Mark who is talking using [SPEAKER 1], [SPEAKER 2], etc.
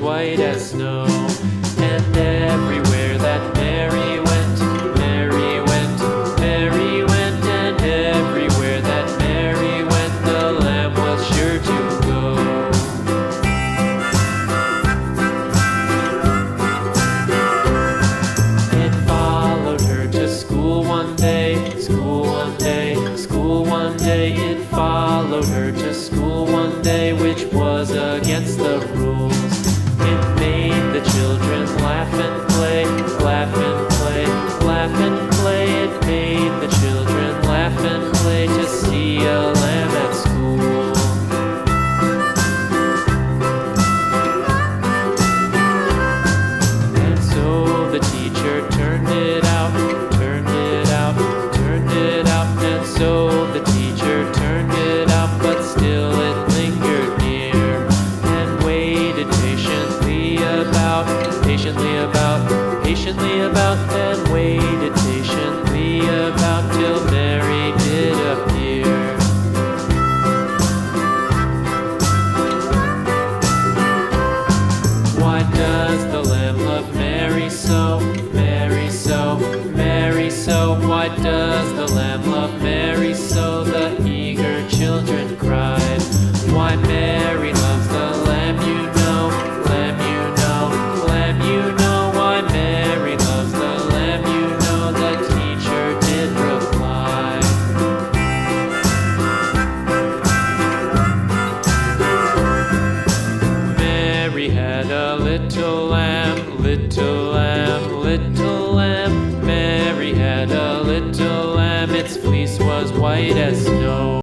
[SPEAKER 1] white as snow. And everywhere that Mary went, Mary went, Mary went, and everywhere that Mary went, the lamb was sure to go. It followed her to school one day, school one day, school one day. It followed her to school one day, which was against the rules. It made the children laugh and play, laugh and play, laugh and play. It made the children laugh and play to see a lamb at school. And so the teacher turned it out, turned it out, turned it out. And so the teacher turned it out, but still it lingered near and waited patiently about, and waited patiently about till Mary did appear. Why does the lamb love Mary so, Mary so, Mary so? Why does the lamb love Mary so? The eager children cried. Why Mary loves the lamb, you know, lamb, you know, lamb, you know. Why Mary loves the lamb, you know, the teacher did reply. Mary had a little lamb, little lamb, little lamb. Mary had a little lamb, its fleece was white as snow.